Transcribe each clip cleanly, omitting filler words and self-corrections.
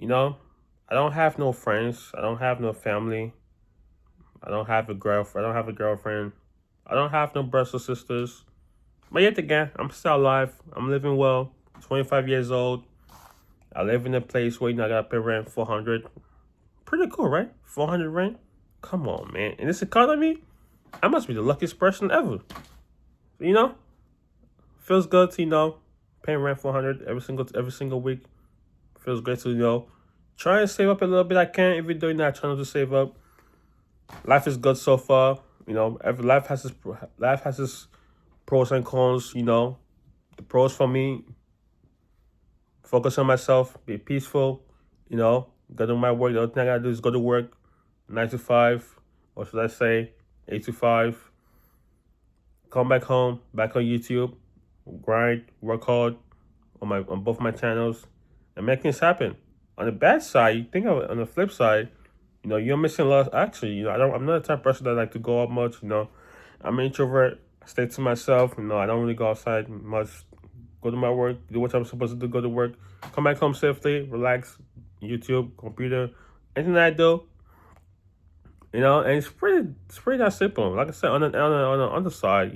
You know, I don't have no friends. I don't have no family. I don't have a girlfriend. I don't have a girlfriend. I don't have no brothers or sisters. But yet again, I'm still alive. I'm living well. 25 years old. I live in a place where I gotta pay rent 400. Pretty cool, right? 400 rent. Come on, man. In this economy, I must be the luckiest person ever. You know, feels good to paying rent 400 every single week. Feels great to try and save up a little bit I can. Even though you're not trying to save up, life is good so far. Every life has its pros and cons. The pros for me: focus on myself, be peaceful. Go to my work. The only thing I gotta do is go to work, 9 to 5, or should I say, 8 to 5. Come back home, back on YouTube, grind, work hard on both my channels, and make things happen. On the bad side, you think of it, on the flip side, you're missing a lot. Actually, I'm not the type of person that like to go out much. I'm an introvert. I stay to myself. I don't really go outside much. Go to my work, do what I'm supposed to do, go to work, come back home safely, relax, YouTube, computer, anything that I do, and it's pretty that simple. Like I said, on the side,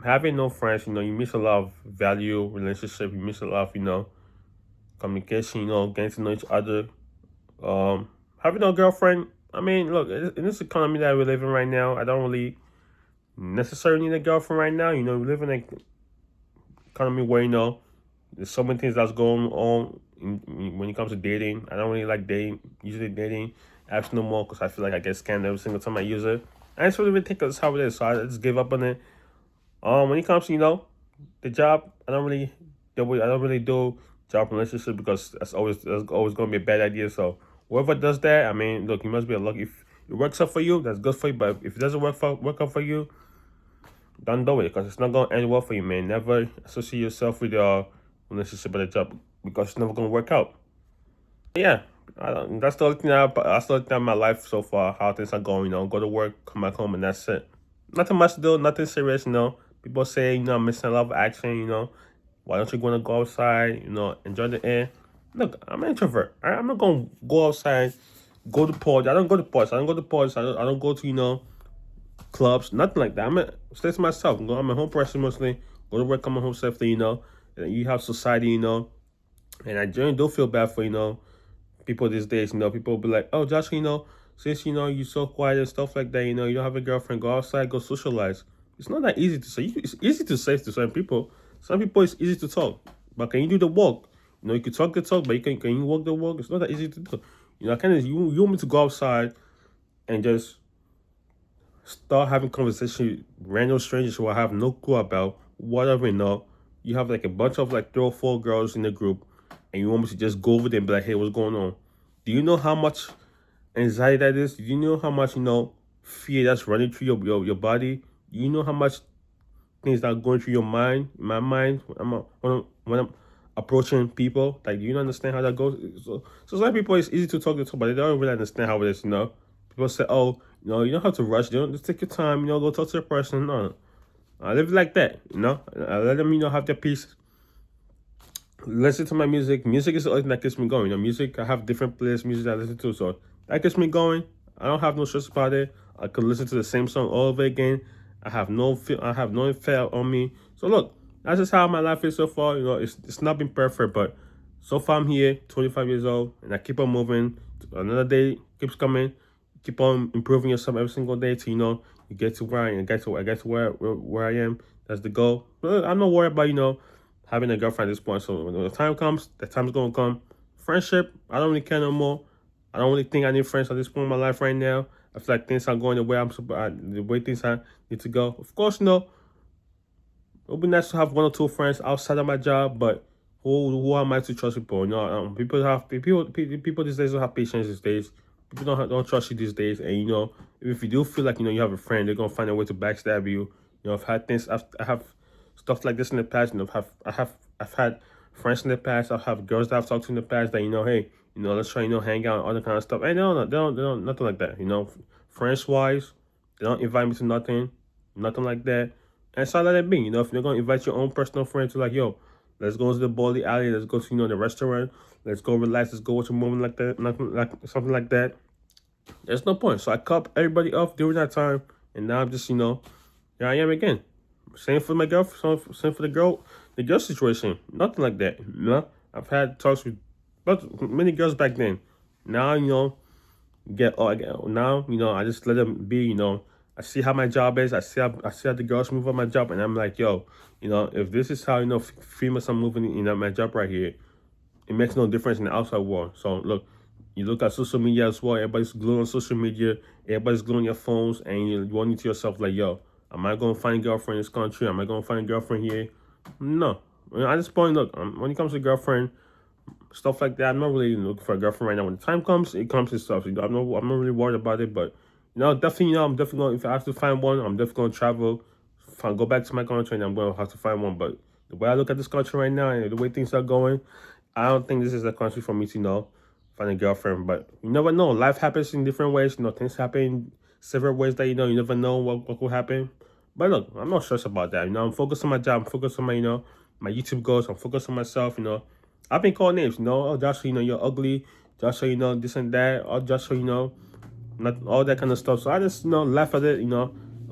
having no friends, you miss a lot of value, relationship, you miss a lot of, communication, getting to know each other. Having no girlfriend, I mean, look, in this economy that we live in right now, I don't really necessarily need a girlfriend right now. We live in an economy where, there's so many things that's going on when it comes to dating. I don't really like usually dating apps no more because I feel like I get scammed every single time I use it. I just really think that's how it is, so I just give up on it. When it comes to the job, I don't really do job relationship because that's always going to be a bad idea. So whoever does that, I mean, look, you must be a lucky. If it works out for you, that's good for you. But if it doesn't work out for you, don't do it because it's not going to end well for you, man. Never associate yourself with your relationship at a job because it's never going to work out. Yeah, that's the only thing. That's the only thing in my life so far. How things are going. Go to work, come back home, and that's it. Nothing much to do. Nothing serious. People say I'm missing a lot of action. Why don't you want to go outside? Enjoy the air. Look, I'm an introvert. I'm not gonna go outside, go to parties. I don't go to parties. I don't go to parties. I don't go to clubs. Nothing like that. Stay to myself. I'm a home person mostly. Go to work, come home safely. And you have society. And I generally don't feel bad for people these days. People be like, oh, Josh, since you're so quiet and stuff like that, you don't have a girlfriend, go outside, go socialize. It's not that easy to say. It's easy to say to some people. Some people it's easy to talk, but can you do the walk? You can talk the talk, but can you walk the walk? It's not that easy to do. I kind of you want me to go outside and just start having conversation with random strangers who I have no clue about, whatever. You have like a bunch of like 3 or 4 girls in the group, and you want me to just go over there and be like, hey, what's going on? Do you know how much anxiety that is? Do you know how much fear that's running through your body? Do you know how much things that are going through your mind, in my mind, when I'm approaching people? Like, do you understand how that goes? So some people it's easy to talk to, but they don't really understand how it is. People say, oh, you don't have to rush. You don't just take your time. Go talk to the person. No, I live like that. I let them have their peace. Listen to my music. Music is the only thing that gets me going. Music, I have different playlists, music that I listen to, so that gets me going. I don't have no stress about it. I could listen to the same song all over again. I have no fear on me. So look, that's just how my life is so far. It's not been perfect, but so far I'm here, 25 years old, and I keep on moving. Another day keeps coming. Keep on improving yourself every single day till you get to where I get to where I am. That's the goal. But I'm not worried about having a girlfriend at this point. So when the time comes, the time's gonna come. Friendship, I don't really care no more. I don't really think I need friends at this point in my life right now. I feel like things are going the way things need to go. Of course, it would be nice to have 1 or 2 friends outside of my job, but who am I to trust people? People these days don't have patience these days. People don't trust you these days, and if you do feel like you have a friend, they're gonna find a way to backstab you. I've had things. I have stuff like this in the past. I've had friends in the past. I have girls that I've talked to in the past that hey, let's try hang out and all that kind of stuff. And they don't nothing like that. Friends wise, they don't invite me to nothing like that. And so I let it be. If you're gonna invite your own personal friend to like, yo, Let's go to the bowling alley. Let's go to the restaurant. Let's go relax. Let's go watch a movie like that, like something like that. There's no point. So I cut everybody off during that time, and now I'm just here I am again. Same for my girlfriend. Same for the girl situation. Nothing like that. I've had talks with but many girls back then. Now now I just let them be. I see how my job is. I see how the girls move on my job, and I'm like, yo, if this is how females are moving my job right here, it makes no difference in the outside world. So look, you look at social media as well. Everybody's glued on social media. Everybody's glued on your phones, and you're wondering to yourself like, yo, am I gonna find a girlfriend in this country? Am I gonna find a girlfriend here? No. At this point, look, when it comes to girlfriend, stuff like that, I'm not really looking for a girlfriend right now. When the time comes, it comes and stuff. I'm not really worried about it. But definitely, I'm definitely going. If I have to find one, I'm definitely going to travel. Go back to my country, and I'm going to have to find one. But the way I look at this country right now, and the way things are going, I don't think this is a country for me to find a girlfriend. But you never know. Life happens in different ways. Things happen in several ways that you never know what will happen. But look, I'm not stressed about that. I'm focused on my job. I'm focused on my YouTube goals. I'm focused on myself. I've been called names. Oh, Joshua, you're ugly. Joshua, this and that. Oh, Joshua, not all that kind of stuff. So I just laugh at it.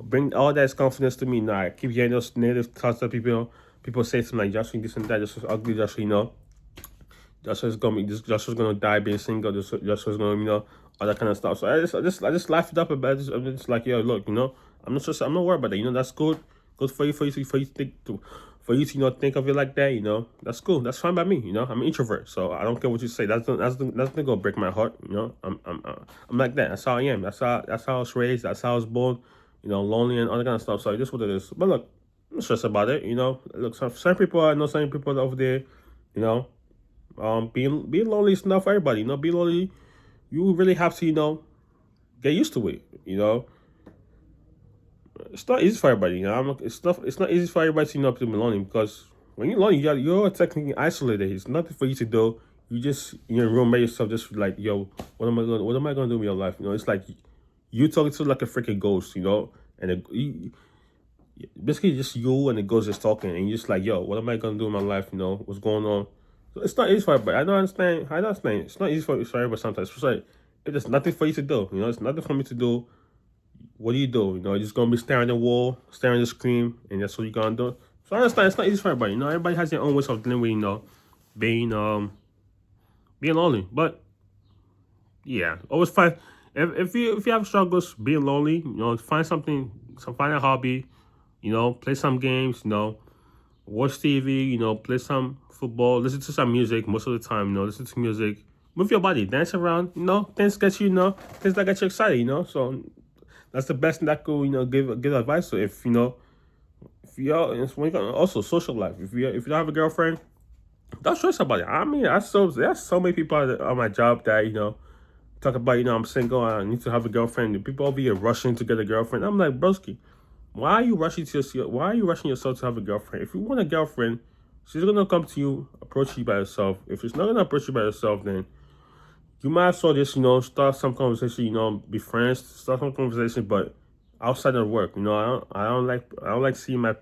Bring all that confidence to me. I keep hearing those negative thoughts that people say to me like Joshua, this and that. Joshua's ugly. Joshua, Joshua's gonna die being single. Joshua's gonna all that kind of stuff. So I just laugh it up a bit. I'm just like, yo, look, I'm not stressed. I'm not worried about that. That's good. Good for you to think of it like that. That's cool. That's fine by me. I'm an introvert, so I don't care what you say. That's not gonna break my heart. I'm like that. That's how I am. That's how I was raised. That's how I was born. Lonely and all that kind of stuff. So this is what it is. But look, I'm not stressed about it. Look, some people I know, some people over there, being lonely is not for everybody. Being lonely, you really have to get used to it. It's not easy for everybody. It's not easy for everybody to be lonely because when you're lonely, you're technically isolated. It's nothing for you to do. You just in your room by yourself, just like, yo, what am I gonna do with your life? It's like you talking to like a freaking ghost, basically just you and the ghost is talking, and you're just like, yo, what am I gonna do in my life? What's going on? So it's not easy for everybody. I don't understand. It's not easy for everybody sometimes. It's like if there's nothing for you to do, it's nothing for me to do. What do? You're just gonna be staring at the wall, staring at the screen, and that's what you're gonna do. So I understand it's not easy for everybody. Everybody has their own ways of dealing with, being lonely. But yeah, always find if you have struggles being lonely, find find a hobby, play some games, watch TV, play some football, listen to some music most of the time, listen to music, move your body, dance around, things get you, things that get you excited, so that's the best thing that could, give advice to. If also social life. If you don't have a girlfriend, don't stress about it. I mean, there's so many people on my job that talk about I'm single. I need to have a girlfriend. The people over here rushing to get a girlfriend. I'm like, broski, why are you rushing yourself to have a girlfriend? If you want a girlfriend, she's gonna come to you, approach you by herself. If she's not gonna approach you by herself, then you might as well just, start some conversation, be friends, start some conversation, but outside of work, I don't like seeing my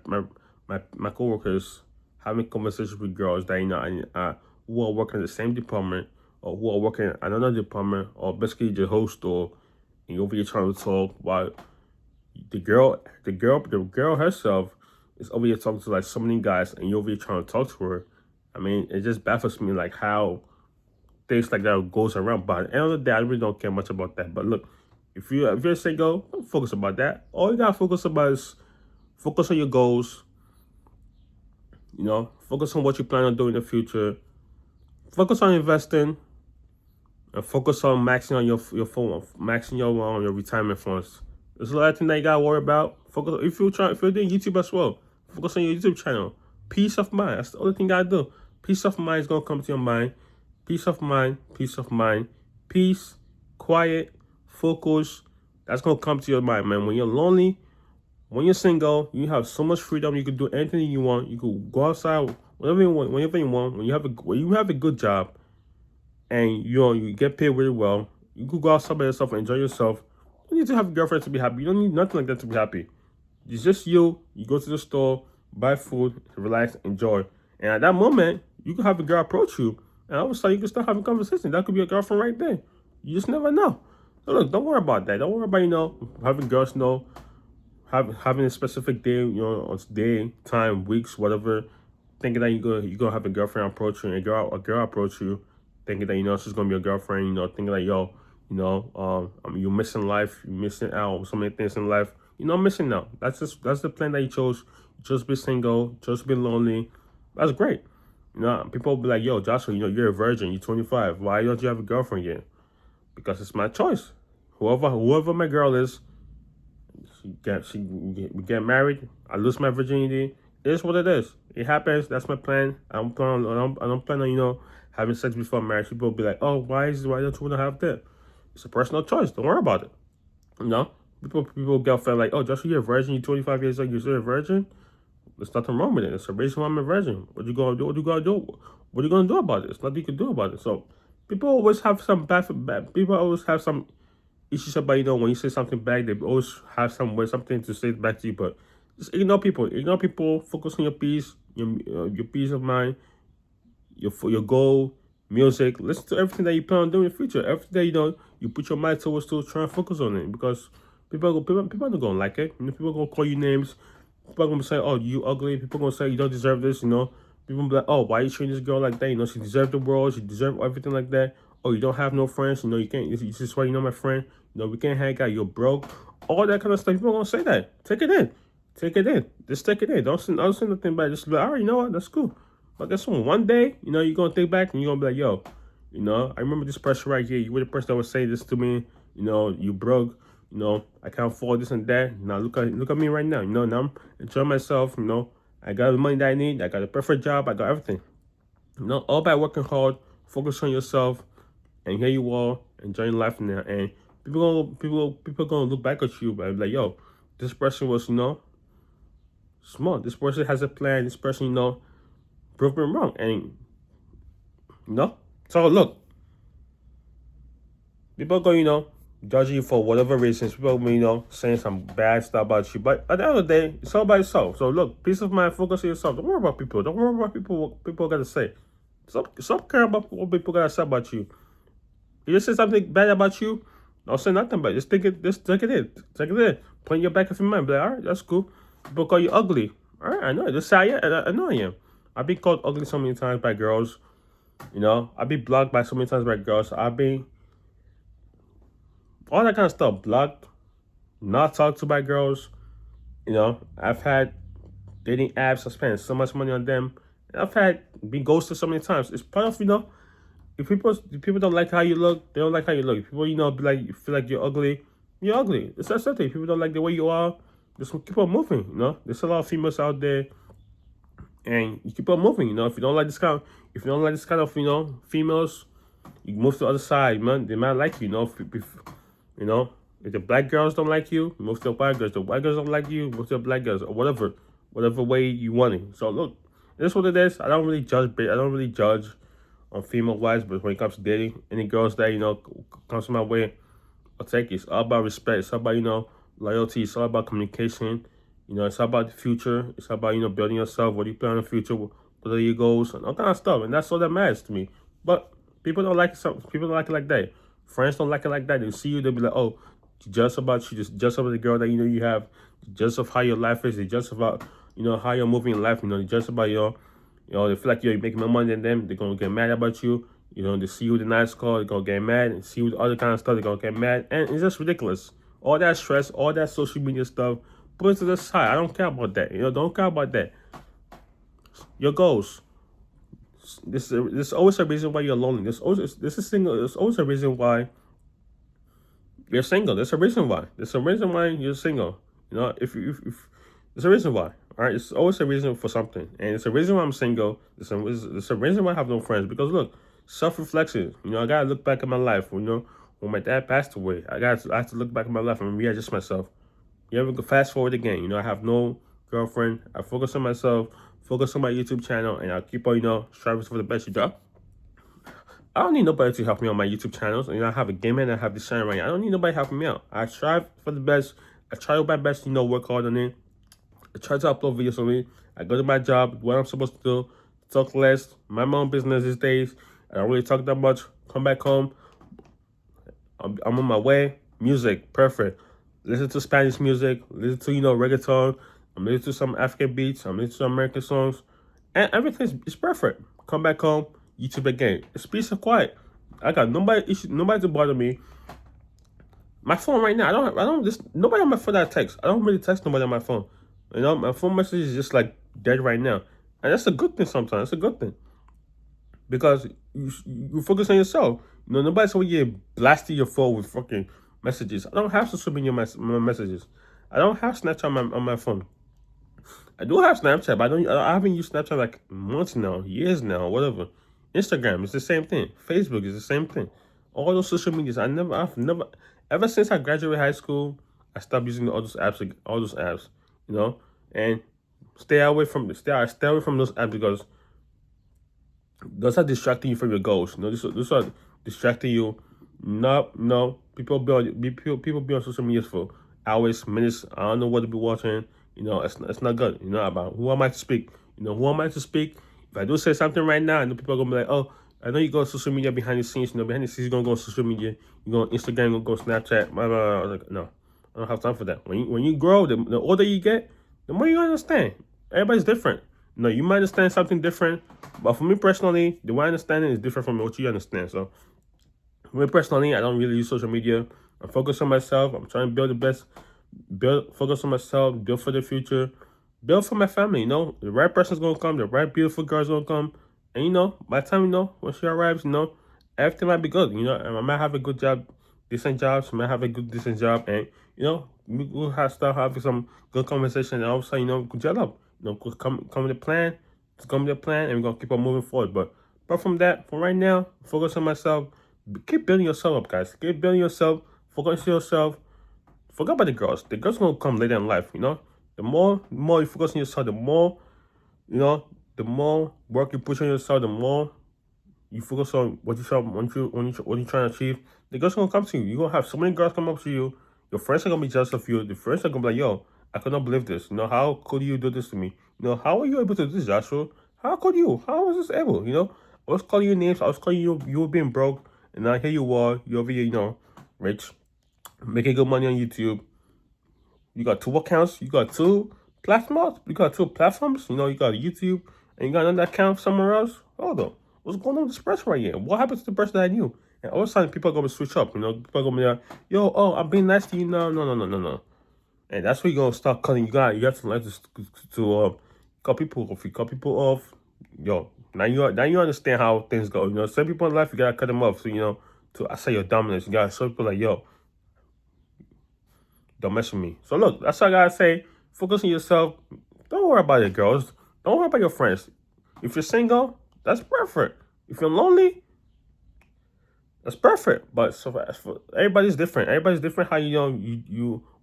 coworkers having conversations with girls that, who are working in the same department or who are working in another department, or basically the host, or you're over here trying to talk while the girl herself is over here talking to like so many guys, and you're over here trying to talk to her. I mean, it just baffles me like how things like that goes around. But at the end of the day, I really don't care much about that. But look, if you're single, don't focus about that. All you gotta focus about is focus on your goals. Focus on what you plan on doing in the future. Focus on investing, and focus on maxing on your phone, maxing your retirement funds. There's a lot of things that you gotta worry about. Focus if you're doing YouTube as well. Focus on your YouTube channel. Peace of mind. That's the only thing you gotta do. Peace of mind is gonna come to your mind. Peace of mind, peace of mind, peace, quiet, focus. That's gonna come to your mind, man. When you're lonely, when you're single, you have so much freedom. You can do anything you want. You can go outside whenever you want, whenever you want. When you have a good job, and you get paid really well, you could go outside by yourself and enjoy yourself. You don't need to have a girlfriend to be happy. You don't need nothing like that to be happy. It's just you. You go to the store, buy food, relax, enjoy. And at that moment, you can have a girl approach you, and all of a sudden you can start having conversation. That could be a girlfriend right there. You just never know. So look, don't worry about that. Don't worry about having girls having a specific day, on day, time, weeks, whatever, thinking that you gonna have a girlfriend approach you, and a girl approach you, thinking that she's gonna be a girlfriend, thinking like yo, I mean, you're missing life, you're missing out on so many things in life, missing out. That's the plan that you chose. You chose to be single, chose to be lonely. That's great. People will be like, yo, Joshua, you're a virgin, you're 25. Why don't you have a girlfriend yet? Because it's my choice. Whoever my girl is, we get married. I lose my virginity. It is what it is. It happens. That's my plan. I don't plan on having sex before marriage. People will be like, oh, why don't you want to have that? It's a personal choice. Don't worry about it. You know, people get offended like, oh, Joshua, you're a virgin. You're 25 years old. You're still a virgin. There's nothing wrong with it. It's the reason why I'm a virgin. What you gonna do? What you gonna do? What are you gonna do about it? There's nothing you can do about it. So people always have some bad. People always have some issues about when you say something bad. They always have something to say back to you. But just ignore people. Ignore people. Focus on your peace, your peace of mind, your goal, music. Listen to everything that you plan on doing in the future. Everything that you put your mind towards to try and focus on it, because people are not gonna like it. People are gonna call you names. People are gonna say, "Oh, you ugly." People are gonna say you don't deserve this. People will be like, "Oh, why are you treating this girl like that? She deserves the world. She deserves everything like that. Oh, you don't have no friends. You can't. This is why my friend. We can't hang out. You're broke. All that kind of stuff. People are gonna say that. Take it in. Take it in. Just take it in. Don't say nothing bad. Just be like, all right, you know what? That's cool. But guess what? One day, you're gonna think back and you're gonna be like, yo, I remember this person right here. You were the person that would say this to me. You broke. I can't afford this and that. Now look at me right now. Now I'm enjoying myself. I got the money that I need. I got a perfect job. I got everything. All by working hard, focus on yourself, and here you are enjoying life now. And people gonna look back at you and be like, yo, this person was smart. This person has a plan. This person proved me wrong. And so look, people go judge you for whatever reasons. People saying some bad stuff about you. But at the end of the day, it's all about yourself. So look, peace of mind, focus on yourself. Don't worry about people. Don't worry about what people gotta say. Stop caring about what people gotta say about you. If you say something bad about you, don't say nothing bad. Just take it in. Take it in. Put in your back of your mind. Be like, all right, that's cool. People call you ugly. All right, I know. Just say I know I am. I've been called ugly so many times by girls. I've been blocked by so many times by girls. I've been all that kind of stuff. Blocked, not talked to by girls. I've had dating apps. I spent so much money on them. And I've had been ghosted so many times. It's part of if people don't like how you look, they don't like how you look. If people be like, you feel like you're ugly, you're ugly. It's that simple. If people don't like the way you are, just keep on moving. There's a lot of females out there, and you keep on moving. If you don't like this kind of females, you move to the other side, man. They might like you. If the black girls don't like you, move to the white girls. The white girls don't like you, move to the black girls, or whatever way you want it. So look, this is what it is. I don't really judge on female wise, but when it comes to dating, any girls that comes my way, I'll take it. It's all about respect. It's all about loyalty. It's all about communication. It's all about the future. It's all about building yourself. What do you plan in the future? What are your goals and all kind of stuff? And that's all that matters to me. But people don't like it. People don't like it like that. Friends don't like it like that. They see you, they'll be like, oh, just about you, just about the girl that you have, just of how your life is, just about how you're moving in life. Just about they feel like you're making more money than them. They're gonna get mad about you. They see you with a nice car, they're gonna get mad. And see you with other kind of stuff, they're gonna get mad. And it's just ridiculous. All that stress, all that social media stuff, put it to the side. I don't care about that. Don't care about that. Your goals. There's always a reason why you're lonely. There's always a reason why you're single. There's a reason why. There's a reason why you're single. If there's a reason why. All right, it's always a reason for something, and it's a reason why I'm single. It's a reason why I have no friends. Because look, self-reflection. I gotta look back at my life. When my dad passed away, I have to look back at my life and readjust myself. You ever go fast forward again? I have no girlfriend. I focus on myself, focus on my YouTube channel, and I keep on striving for the best. I don't need nobody to help me on my YouTube channels. I have a gamer and I have this channel right now. I don't need nobody helping me out. I strive for the best. I try my best, work hard on it. I try to upload videos on it. I go to my job, what I'm supposed to do, talk less, mind my own business these days. I don't really talk that much. Come back home, I'm on my way. Music, perfect. Listen to Spanish music. Listen to reggaeton. I'm listening to some African beats. I'm listening to some American songs, and everything is perfect. Come back home, YouTube again. It's peace and quiet. I got nobody to bother me. My phone right now, I don't just nobody on my phone that I text. I don't really text nobody on my phone. My phone message is just like dead right now, and that's a good thing. Sometimes it's a good thing because you focus on yourself. Nobody's over here blasting your phone with fucking messages. I don't have social media my messages. I don't have Snapchat on my phone. I do have Snapchat, but I haven't used Snapchat like months now, years now, whatever. Instagram is the same thing. Facebook is the same thing. All those social medias, I've never, ever since I graduated high school, I stopped using all those apps, you know, and stay away from those apps because those are distracting you from your goals. Those are distracting you. No, no. People be on social media for hours, minutes. I don't know what to be watching. It's not good. About who am I to speak? Who am I to speak? If I do say something right now, I know people are gonna be like, oh, I know you go on social media behind the scenes. Behind the scenes, you're gonna go on social media. You go on Instagram, you go on Snapchat. Blah, blah, blah. I was like, no, I don't have time for that. When you grow, the older you get, the more you understand. Everybody's different. You might understand something different, but for me personally, the way I understand it is different from what you understand. So, for me personally, I don't really use social media. I'm focused on myself. I'm trying to build the best, focus on myself, build for the future, build for my family. The right person's gonna come, the right beautiful girl's gonna come, and by the time when she arrives, everything might be good. And I might have a good job, decent jobs. I might have a good decent job, and we'll start having some good conversation, and all of a sudden, good job. Come with a plan. It's gonna be a plan, and we're gonna keep on moving forward. But apart from that, for right now, focus on myself. Keep building yourself up, guys. Keep building yourself. Focus on yourself. Forget about the girls. The girls gonna come later in life. The more you focus on yourself, the more work you put on yourself, the more you focus on what you're trying to achieve. The girls gonna come to you. You're gonna have so many girls come up to you. Your friends are gonna be jealous of you. The friends are gonna be like, yo, I cannot believe this. How could you do this to me? How are you able to do this, Joshua? How could you? How was this able? I was calling you names. I was calling you were being broke, and now here you are. You're over here, rich, making good money on YouTube. You got two accounts. You got two platforms. You got two platforms. You got YouTube, and you got another account somewhere else. Hold on. What's going on with this person right here? What happened to the person that I knew? And all of a sudden, people are going to switch up. People are going to be like, yo, oh, I'm being nice to you. No, no, no, no, no, no. And that's where you're going to start cutting. You have to learn to cut people off. You cut people off. Yo, now you understand how things go. Some people in life, you got to cut them off. So, to assert your dominance, you got to show people like, yo, don't mess with me. So look, that's all I gotta say. Focus on yourself. Don't worry about your girls. Don't worry about your friends. If you're single, that's perfect. If you're lonely, that's perfect. But for everybody's different. Everybody's different. How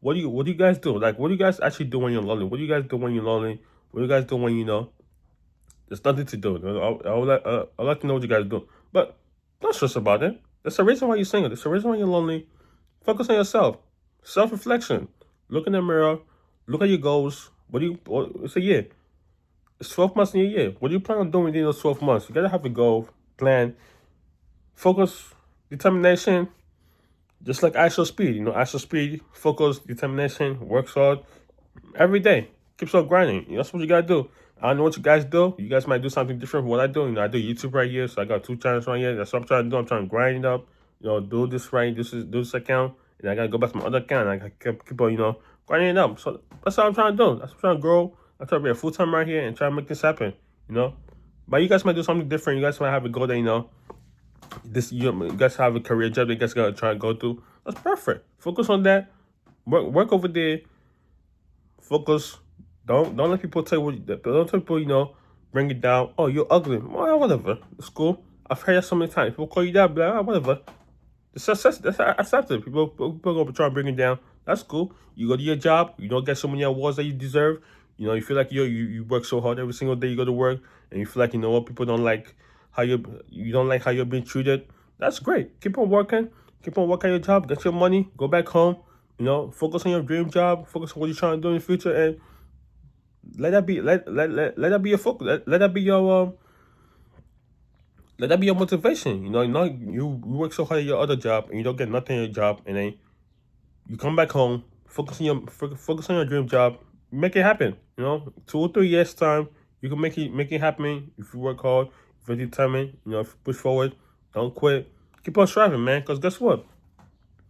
what do you guys do? Like, what do you guys actually do when you're lonely? What do you guys do when you're lonely? What do you guys do when there's nothing to do? I'd like to know what you guys do. But don't stress about it. There's a reason why you're single. There's a reason why you're lonely. Focus on yourself. Self-reflection. Look in the mirror. Look at your goals. It's a year. It's 12 months in a year. What do you plan on doing within those 12 months? You gotta have a goal, plan, focus, determination. Just like ISO speed. ISO speed, focus, determination, works hard every day. Keeps on grinding. That's what you gotta do. I don't know what you guys do. You guys might do something different from what I do. I do YouTube right here, so I got 2 channels right here. That's what I'm trying to do. I'm trying to grind it up. Do this right. Do this account. And I gotta go back to my other account. And I gotta keep on, grinding it up. So that's what I'm trying to do. That's what I'm trying to grow. I'm trying to be a full-time right here and try to make this happen. But you guys might do something different. You guys might have a goal that you guys have a career job that you guys gotta try and go through. That's perfect. Focus on that. Work over there. Focus. Don't let people tell you don't tell people, bring it down. Oh, you're ugly. Well, whatever. It's cool. I've heard that so many times. People call you that, but whatever. That's accepted. People gonna try and bring it down. That's cool. You go to your job. You don't get so many awards that you deserve. You feel like you work so hard every single day you go to work, and you feel like what people don't like how you don't like how you're being treated. That's great. Keep on working. Keep on working your job. Get your money. Go back home. Focus on your dream job. Focus on what you're trying to do in the future, and let that be your focus. Let that be your Let that be your motivation. You work so hard at your other job and you don't get nothing at your job, and then you come back home, focus on your dream job, make it happen. 2 or 3 years time, you can make it happen if you work hard, if you're determined. If you push forward, don't quit, keep on striving, man. Because guess what?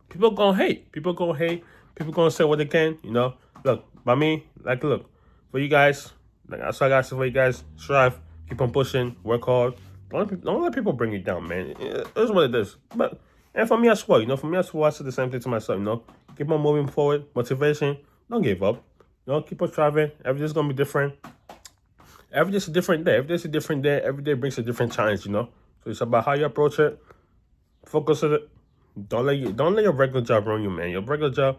People gonna hate. People gonna hate. People gonna say what they can. Look, by me, look, for you guys, that's what I got to say for you guys. Strive, keep on pushing, work hard. Don't let people bring you down, man. It is what it is. But and for me as well, for me as well, I said the same thing to myself. Keep on moving forward. Motivation. Don't give up. Keep on striving. Every day's gonna be different. Every day's a different day. Every day's a different day. Every day brings a different challenge. So it's about how you approach it. Focus on it. Don't let your regular job run you, man. Your regular job,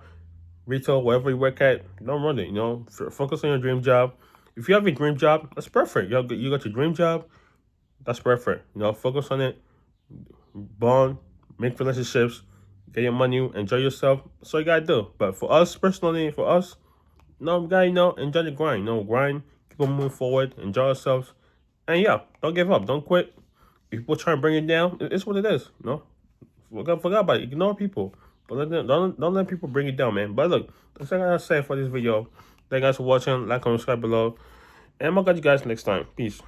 retail, wherever you work at, don't run it. Focus on your dream job. If you have a dream job, that's perfect. You got your dream job, that's perfect. Focus on it. Bond, make relationships, get your money, enjoy yourself. That's all you gotta do. But for us personally, we gotta enjoy the grind. Grind, keep on moving forward, enjoy ourselves, and yeah, don't give up, don't quit. If people try and bring it down, it's what it is. Forget about it. Ignore people. Don't let people bring you down, man. But look, that's all I gotta say for this video. Thank you guys for watching. Like, comment, subscribe below. And I'll catch you guys next time. Peace.